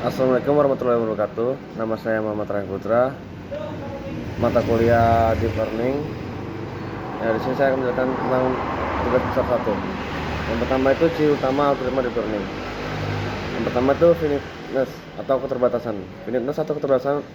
Assalamualaikum warahmatullahi wabarakatuh. Nama saya Muhammad Ryan Putra. Mata kuliah Deep Learning. Di sini saya akan menjelaskan tentang tugas besar 1. Yang pertama itu ciri utama algoritma Deep Learning. Yang pertama itu finiteness atau keterbatasan. Finiteness atau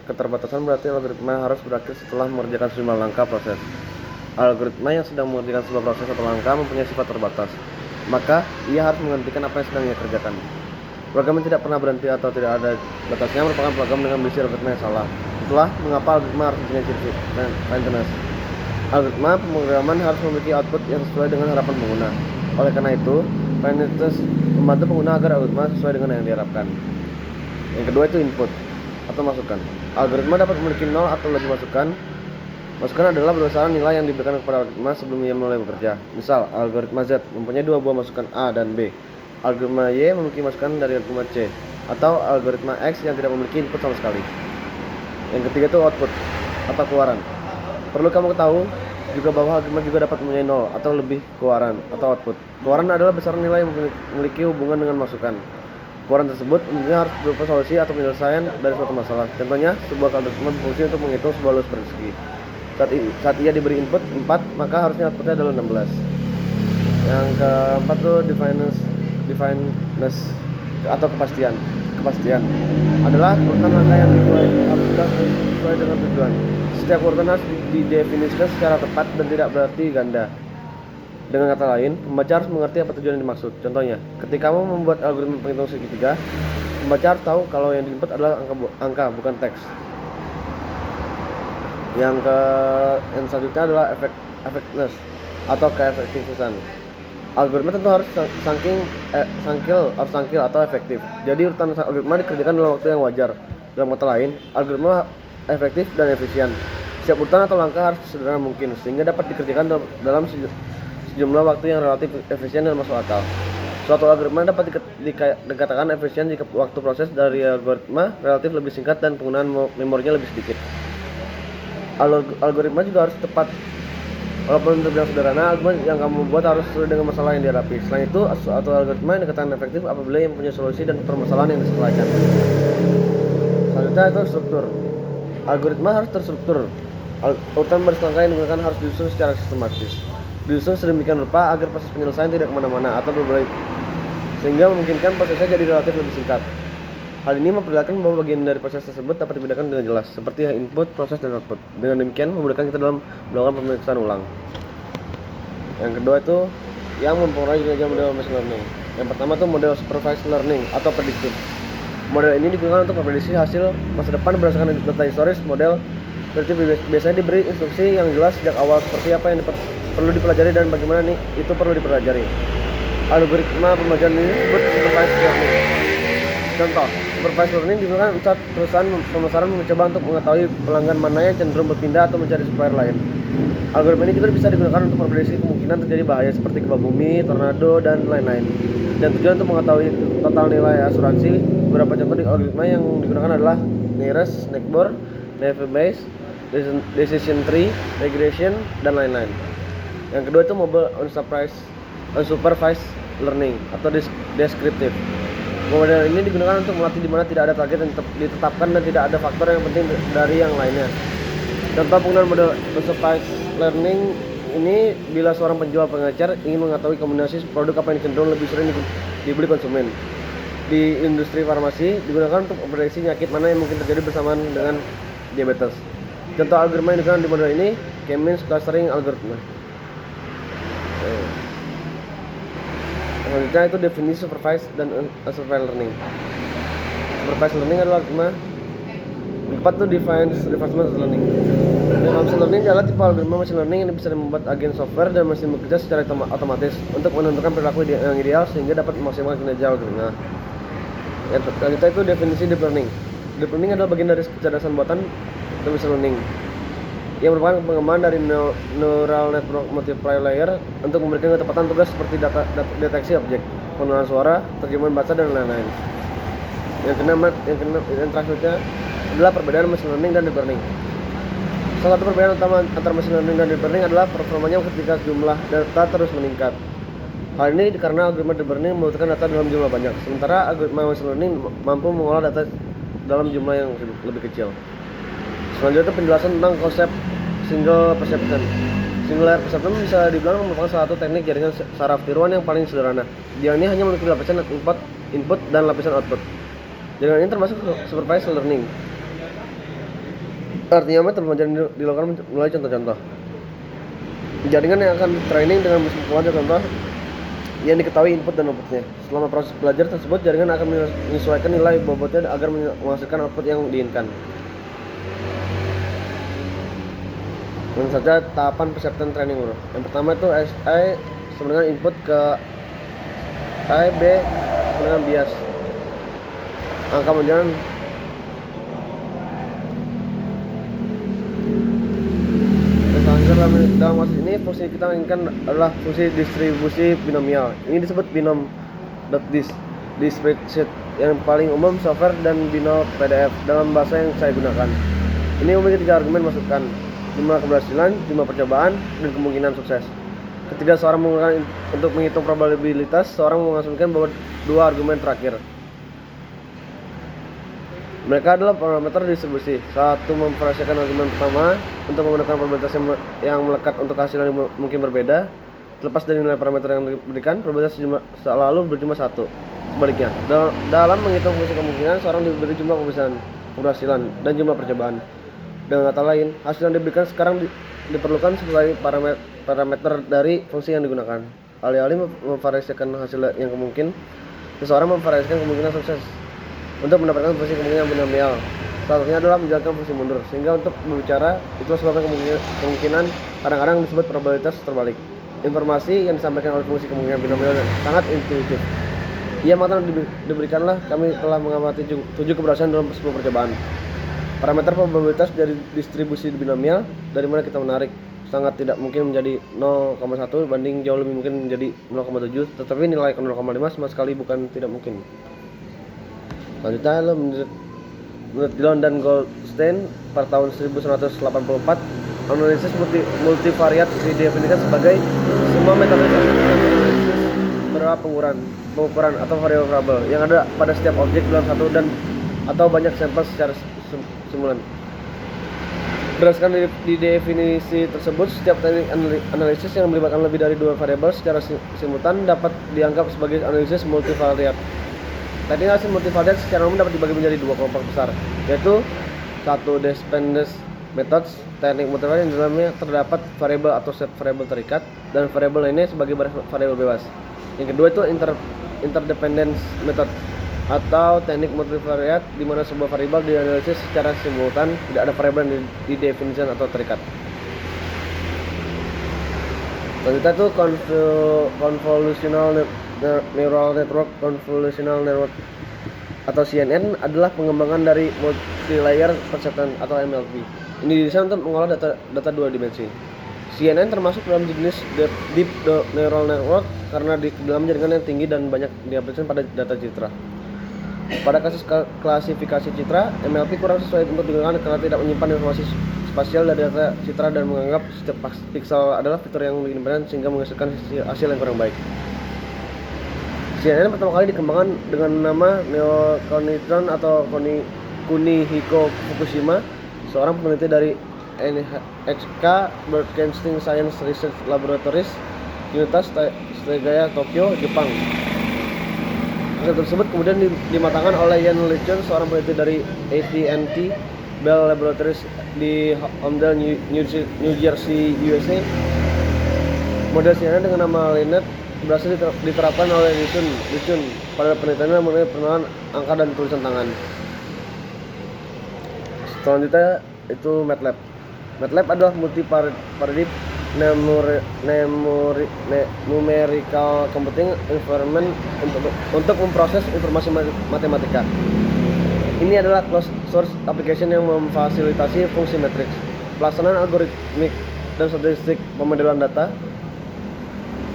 keterbatasan berarti algoritma harus berakhir setelah mengerjakan sejumlah langkah proses. Algoritma yang sedang mengerjakan sebuah proses atau langkah mempunyai sifat terbatas, maka ia harus menghentikan apa yang sedang ia kerjakan. Program yang tidak pernah berhenti atau tidak ada batasnya merupakan program dengan berisi algoritma yang salah. Itulah mengapa algoritma harus mempunyai ciri finiteness. Algoritma pemrograman harus memiliki output yang sesuai dengan harapan pengguna. Oleh karena itu, finiteness membantu pengguna agar algoritma sesuai dengan yang diharapkan. Yang kedua itu input atau masukan. Algoritma dapat memiliki 0 atau lebih masukan. Masukan adalah berdasarkan nilai yang diberikan kepada algoritma sebelum ia mulai bekerja. Misal, algoritma Z mempunyai 2 buah masukan A dan B. Algoritma Y memiliki masukan dari algoritma C, atau algoritma X yang tidak memiliki input sama sekali. Yang ketiga itu output atau keluaran. Perlu kamu ketahui juga bahwa algoritma juga dapat mempunyai 0 atau lebih keluaran atau output. Keluaran adalah besaran nilai yang memiliki hubungan dengan masukan. Keluaran tersebut umumnya harus berupa solusi atau penyelesaian dari suatu masalah. Contohnya, sebuah algoritma berfungsi untuk menghitung sebuah lulus bersegi. Saat ia diberi input 4, maka harusnya outputnya adalah 16. Yang keempat itu defineness atau kepastian adalah urutan langkah yang harus sesuai dengan tujuan. Setiap urutan harus didefinisikan secara tepat dan tidak berarti ganda. Dengan kata lain, pembaca harus mengerti apa tujuan yang dimaksud. Contohnya, ketika kamu membuat algoritma penghitung segitiga, pembaca harus tahu kalau yang diinput adalah angka bukan teks. Yang selanjutnya adalah effectiveness atau keefektifan. Algoritma tentu harus sangkil atau efektif. Jadi urutan algoritma dikerjakan dalam waktu yang wajar. Dalam kata lain, algoritma efektif dan efisien. Setiap urutan atau langkah harus sesederhana mungkin sehingga dapat dikerjakan dalam sejumlah waktu yang relatif efisien dan masuk akal. Suatu algoritma dapat dikatakan efisien jika waktu proses dari algoritma relatif lebih singkat dan penggunaan memorinya lebih sedikit. Algoritma juga harus tepat. Walaupun terbilang sederhana, algoritma yang kamu buat harus sesuai dengan masalah yang dihadapi. Selain itu, suatu algoritma yang dikatakan efektif apabila yang punya solusi dan permasalahan yang diselesaikan. Selanjutnya itu struktur. Algoritma harus terstruktur. Urutan baris langkah yang digunakan harus disusun secara sistematis. Disusun sedemikian rupa agar proses penyelesaian tidak kemana-mana atau berbalik, sehingga memungkinkan prosesnya jadi relatif lebih singkat. Hal ini memperlihatkan bahwa bagian dari proses tersebut dapat dibedakan dengan jelas, seperti input, proses, dan output. Dengan demikian, memudahkan kita dalam melakukan pemeriksaan ulang. Yang kedua itu yang mempengaruhi kinerja model machine learning. Yang pertama itu model supervised learning atau prediktif. Model ini digunakan untuk memprediksi hasil masa depan berdasarkan data historis. Model prediktif biasanya diberi instruksi yang jelas sejak awal seperti apa yang perlu dipelajari dan bagaimana itu perlu dipelajari. Algoritma pembelajaran ini disebut supervised learning. Contoh, supervised learning digunakan saat perusahaan pemasaran mencoba untuk mengetahui pelanggan mana yang cenderung berpindah atau mencari supplier lain. Algoritma ini juga bisa digunakan untuk memprediksi kemungkinan terjadi bahaya seperti gempa bumi, tornado, dan lain-lain. Dan tujuan untuk mengetahui total nilai asuransi. Beberapa contoh di algoritma yang digunakan adalah nearest neighbor, naive Bayes, decision tree, regression, dan lain-lain. Yang kedua itu mobile unsupervised learning atau descriptive. Model ini digunakan untuk melatih di mana tidak ada target yang ditetapkan dan tidak ada faktor yang penting dari yang lainnya. Contoh penggunaan model unsupervised learning ini bila seorang penjual pengecer ingin mengetahui kombinasi produk apa yang cenderung lebih sering dibeli konsumen. Di industri farmasi digunakan untuk memprediksi penyakit mana yang mungkin terjadi bersamaan dengan diabetes. Contoh algoritma yang digunakan di model ini, K-means clustering algoritma. Selanjutnya itu definisi supervised dan unsupervised learning. Supervised learning adalah algoritma. Keempat itu reinforcement learning. Reinforcement learning adalah tipe algoritma machine learning yang bisa membuat agen software dan mesin bekerja secara otomatis untuk menentukan perilaku yang ideal sehingga dapat memaksimalkan kinerja algoritma. Yang selanjutnya itu definisi deep learning. Deep learning adalah bagian dari kecerdasan buatan atau machine learning yang merupakan pengembangan dari neural network multiplier layer untuk memberikan ketepatan tugas seperti deteksi objek, pengenalan suara, terjemahan bahasa, dan lain-lain. Yang terakhirnya adalah perbedaan machine learning dan deep learning. Salah satu perbedaan utama antara machine learning dan deep learning adalah performanya ketika jumlah data terus meningkat. Hal ini karena algoritma deep learning membutuhkan data dalam jumlah banyak, sementara algoritma machine learning mampu mengolah data dalam jumlah yang lebih kecil. Selanjutnya penjelasan tentang konsep single perception. Singular perception bisa dibilang merupakan salah satu teknik jaringan saraf tiruan yang paling sederhana. Jaringan ini hanya memiliki lapisan input dan lapisan output. Jaringan ini termasuk supervised learning. Artinya pembelajaran dilakukan melalui contoh-contoh. Jaringan yang akan training dengan mengambil contoh yang diketahui input dan outputnya. Selama proses belajar tersebut, jaringan akan menyesuaikan nilai bobotnya agar menghasilkan output yang diinginkan. Langsung saja tahapan perception training bro. Yang pertama itu SI sama dengan input ke I, B sama dengan bias. Angka menjalan dalam kasus ini fungsi kita inginkan adalah fungsi distribusi binomial. Ini disebut binom.dis di spreadsheet yang paling umum software dan binom PDF dalam bahasa yang saya gunakan. Ini memiliki 3 argumen masukan: jumlah keberhasilan, jumlah percobaan, dan kemungkinan sukses. Ketika seorang menggunakan untuk menghitung probabilitas, seorang mengasumsikan bahwa 2 argumen terakhir. Mereka adalah parameter distribusi. Satu, memvariasikan argumen pertama untuk menggunakan probabilitas yang melekat untuk hasil yang mungkin berbeda. Terlepas dari nilai parameter yang diberikan, probabilitas selalu berjumlah 1. Sebaliknya, dalam menghitung fungsi kemungkinan, seorang diberi jumlah keberhasilan dan jumlah percobaan. Dengan kata lain, hasil yang diberikan sekarang diperlukan sebagai parameter dari fungsi yang digunakan. Alih-alih memvariasikan hasil yang kemungkinan, seseorang memvariasikan kemungkinan sukses untuk mendapatkan fungsi kemungkinan binomial. Salah satunya adalah menjalankan fungsi mundur. Sehingga untuk berbicara, itulah sebabnya kemungkinan kadang-kadang disebut probabilitas terbalik. Informasi yang disampaikan oleh fungsi kemungkinan binomial sangat intuitif. Ia mengatakan diberikanlah kami telah mengamati 7 keberhasilan dalam 10 percobaan. Parameter probabilitas dari distribusi binomial dari mana kita menarik sangat tidak mungkin menjadi 0,1 banding jauh lebih mungkin menjadi 0,7, tetapi nilai 0,5 sama sekali bukan tidak mungkin. Selanjutnya menurut Dillon dan Goldstein pada tahun 1984, analisis multivariat didefinisikan sebagai semua metode analisis berupa pengukuran atau variabel yang ada pada setiap objek dalam satu dan atau banyak sampel secara simulan. Berdasarkan di definisi tersebut, setiap teknik analisis yang melibatkan lebih dari 2 variabel secara simultan dapat dianggap sebagai analisis multivariat. Teknik analisis multivariat secara umum dapat dibagi menjadi 2 kelompok besar, yaitu 1. Dependence methods, teknik multivariat yang dalamnya terdapat variabel atau set variabel terikat dan variabel lainnya sebagai variabel bebas. Yang kedua itu interdependence method atau teknik multivariat di mana sebuah variabel dianalisis secara simultan, tidak ada variabel yang didefinisikan atau terikat. Selanjutnya itu convolutional neural network. Convolutional network atau CNN adalah pengembangan dari multi-layer perception atau MLP. Ini didesain untuk mengolah data 2 dimensi. CNN termasuk dalam jenis deep neural network karena di dalam jaringan yang tinggi dan banyak diaplikasikan pada data citra. Pada kasus klasifikasi citra, MLP kurang sesuai untuk digunakan karena tidak menyimpan informasi spasial dari data citra dan menganggap setiap pixel adalah fitur yang independen sehingga menghasilkan hasil yang kurang baik. CNN pertama kali dikembangkan dengan nama Neo-Conitron atau Kunihiko Fukushima, seorang peneliti dari NHK Broadcasting Science Research Laboratories, Universitas Taegaya, Tokyo, Jepang. Hasil tersebut kemudian dimatangkan oleh Ian Lejeune, seorang peneliti dari AT&T Bell Laboratories di Holmdel, New Jersey, USA. Model CNN dengan nama Linet berhasil diterapkan oleh Lejeune pada penelitiannya mengenai pengenalan angka dan tulisan tangan. Selanjutnya itu MATLAB. MATLAB adalah multi-paradigm numerical computing environment untuk memproses informasi matematika. Ini adalah closed source application yang memfasilitasi fungsi matriks, pelaksanaan algoritmik dan statistik pemodelan data.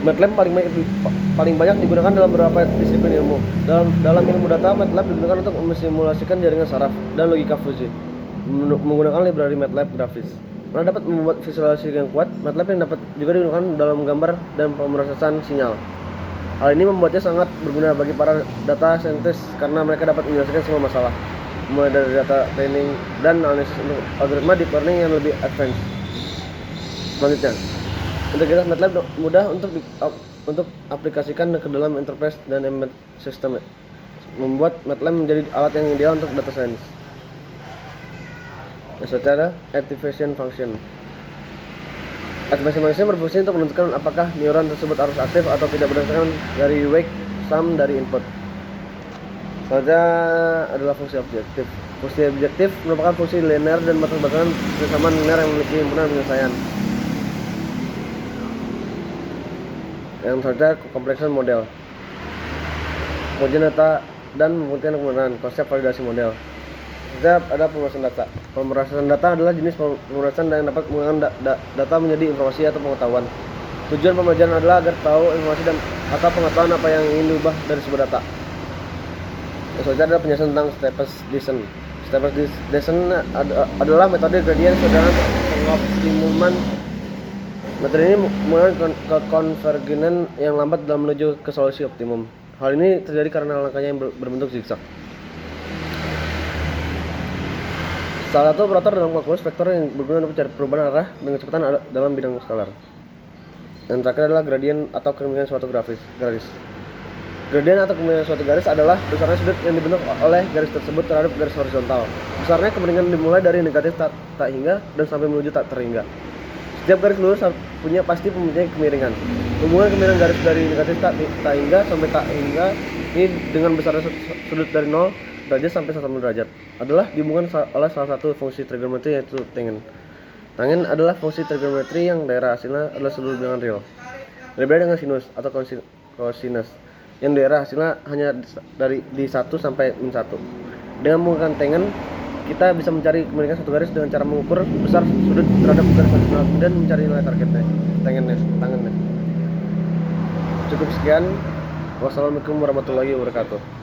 MATLAB paling banyak digunakan dalam beberapa disiplin ilmu. Dalam ilmu data, MATLAB digunakan untuk mensimulasikan jaringan saraf dan logika fuzzy menggunakan library MATLAB grafis. Karena dapat membuat visualisasi yang kuat, MATLAB yang dapat juga digunakan dalam gambar dan pemrosesan sinyal. Hal ini membuatnya sangat berguna bagi para data scientist karena mereka dapat menyelesaikan semua masalah, mulai dari data training dan analisis untuk algoritma deep learning yang lebih advance. Selanjutnya, integritas MATLAB mudah untuk aplikasikan ke dalam enterprise dan embedded system, membuat MATLAB menjadi alat yang ideal untuk data science. Secara activation function. Activation function berfungsi untuk menentukan apakah neuron tersebut harus aktif atau tidak berdasarkan dari wake sum dari input. Selanjutnya adalah fungsi objektif. Fungsi objektif merupakan fungsi linear dan berdasarkan persamaan linear yang memiliki himpunan penyelesaian. Yang selanjutnya kompleksan model. Pengujian data dan membuktikan kebenaran, konsep validasi model. Setiap ada pemrosesan data. Pemrosesan data adalah jenis pemrosesan yang dapat menggunakan data menjadi informasi atau pengetahuan. Tujuan pembelajaran adalah agar tahu informasi dan atau pengetahuan apa yang ingin diubah dari sebuah data. Selanjutnya adalah penjelasan tentang Stepe's descent. Stepe's descent adalah metode gradient sederhana untuk pengoptimuman. Metode ini menggunakan kekonvergenan yang lambat dalam menuju ke solusi optimum. Hal ini terjadi karena langkahnya yang berbentuk zigzag. Salah satu operator dalam kalkulus vektor yang berguna untuk mencari perubahan arah dengan kecepatan dalam bidang skalar. Yang terakhir adalah gradien atau kemiringan suatu garis. Gradien atau kemiringan suatu garis adalah besarnya sudut yang dibentuk oleh garis tersebut terhadap garis horizontal. Besarnya kemiringan dimulai dari negatif tak hingga dan sampai menuju tak terhingga. Setiap garis lurus pasti mempunyai kemiringan. Hubungan kemiringan garis dari negatif tak hingga sampai tak hingga ini dengan besarnya sudut dari 0 derajat sampai 1 derajat adalah dihubungkan oleh salah satu fungsi trigonometri yaitu tangen. Tangen adalah fungsi trigonometri yang daerah hasilnya adalah seluruh bilangan real. Berbeda dengan sinus atau cosinus yang daerah hasilnya hanya di 1 sampai min 1. Dengan menggunakan tangen, kita bisa mencari kemiringan satu garis dengan cara mengukur besar sudut terhadap garis horizontal dan mencari nilai targetnya, tangennya. Cukup sekian. Wassalamualaikum warahmatullahi wabarakatuh.